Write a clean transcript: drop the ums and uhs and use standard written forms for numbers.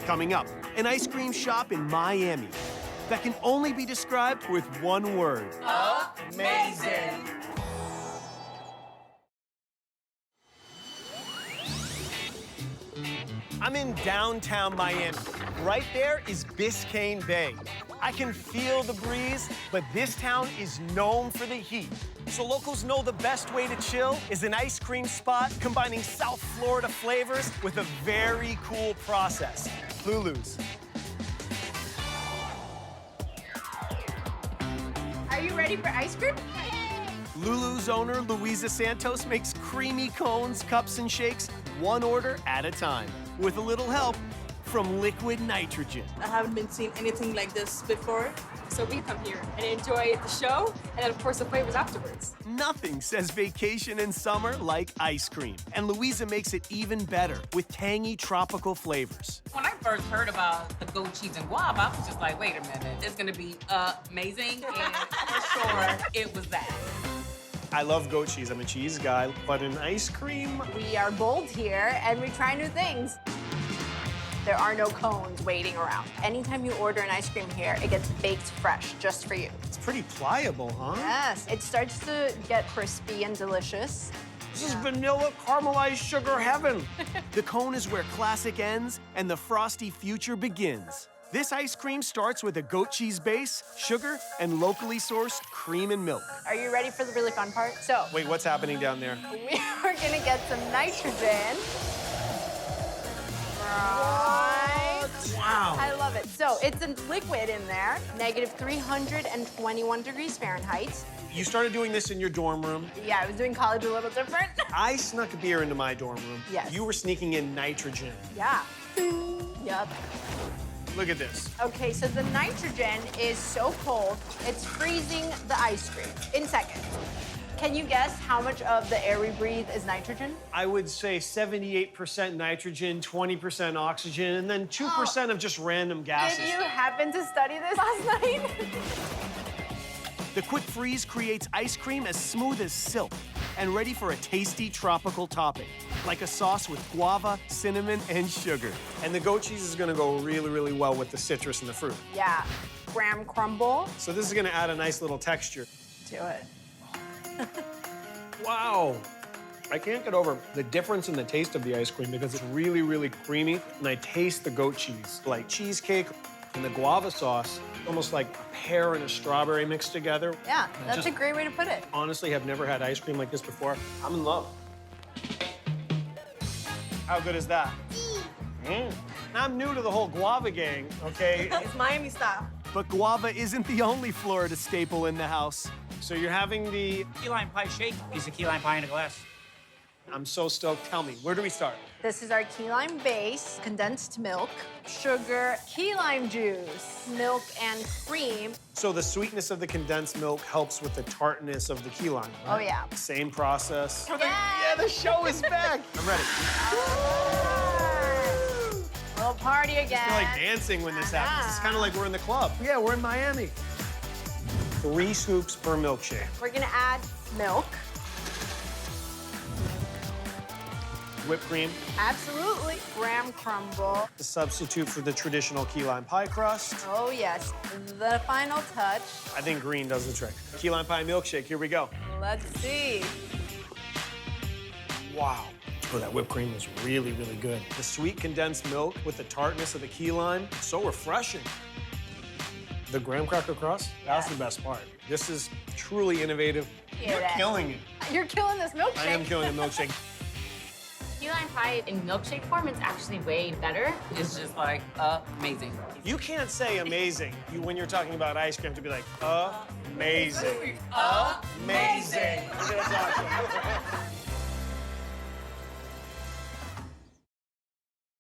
Coming up, an ice cream shop in Miami that can only be described with one word. Amazing. I'm in downtown Miami. Right there is Biscayne Bay. I can feel the breeze, but this town is known for the heat. So locals know the best way to chill is an ice cream spot combining South Florida flavors with a very cool process. Lulu's. Are you ready for ice cream? Lulu's owner, Louisa Santos, makes creamy cones, cups, and shakes one order at a time, with a little help from liquid nitrogen. I haven't been seeing anything like this before. So we come here and enjoy the show, and then of course the flavors afterwards. Nothing says vacation in summer like ice cream. And Louisa makes it even better with tangy tropical flavors. When I first heard about the goat cheese and guava, I was just like, wait a minute, it's gonna be amazing, and for sure, it was that. I love goat cheese, I'm a cheese guy, but in ice cream, We are bold here, and we try new things. There are no cones waiting around. Anytime you order an ice cream here, it gets baked fresh, just for you. it's pretty pliable, huh? Yes, it starts to get crispy and delicious. This is vanilla caramelized sugar heaven. The cone is where classic ends and the frosty future begins. This ice cream starts with a goat cheese base, sugar, and locally sourced cream and milk. Are you ready for the really fun part? So, Wait, what's happening down there? we are gonna get some nitrogen. Right. Wow. I love it. So, it's a liquid in there, negative 321 degrees Fahrenheit. You started doing this in your dorm room. Yeah, I was doing college a little different. I snuck a beer into my dorm room. Yes. You were sneaking in nitrogen. Yeah. Yep. Look at this. Okay, so the nitrogen is so cold, it's freezing the ice cream in seconds. Can you guess how much of the air we breathe is nitrogen? I would say 78% nitrogen, 20% oxygen, and then 2% of just random gases. Did you happen to study this last night? The quick freeze creates ice cream as smooth as silk and ready for a tasty tropical topping, like a sauce with guava, cinnamon, and sugar. And the goat cheese is gonna go really, really well with the citrus and the fruit. Yeah. Graham crumble. So this is gonna add a nice little texture. Do it. Wow. I can't get over the difference in the taste of the ice cream because it's really, really creamy, and I taste the goat cheese, like cheesecake and the guava sauce, almost like a pear and a strawberry mixed together. Yeah, I that's just a great way to put it. honestly have never had ice cream like this before. I'm in love. How good is that? I'm new to the whole guava gang, okay? It's Miami style. But guava isn't the only Florida staple in the house. So you're having the... Key lime pie shake. Piece of key lime pie in a glass. I'm so stoked. Tell me, where do we start? This is our key lime base, condensed milk, sugar, key lime juice, milk, and cream. So the sweetness of the condensed milk helps with the tartness of the key lime, right? Oh, yeah. Same process. Yeah, the show is back. I'm ready. We'll party again. I feel like dancing when this happens. It's kind of like we're in the club. Yeah, we're in Miami. 3 scoops per milkshake. We're gonna add milk. Whipped cream, Absolutely. Graham crumble. the substitute for the traditional key lime pie crust. Oh, yes. The final touch. I think green does the trick. Key lime pie milkshake, here we go. Let's see. Wow. Oh, that whipped cream is really, really good. The sweet condensed milk with the tartness of the key lime, so refreshing. The graham cracker crust, that's the best part. This is truly innovative. Hear You're that. killing it. You're killing this milkshake. I am killing the milkshake. Key lime pie in milkshake form is actually way better. It's just like amazing. You can't say amazing when you're talking about ice cream to be like, amazing. Amazing. Look at us watching.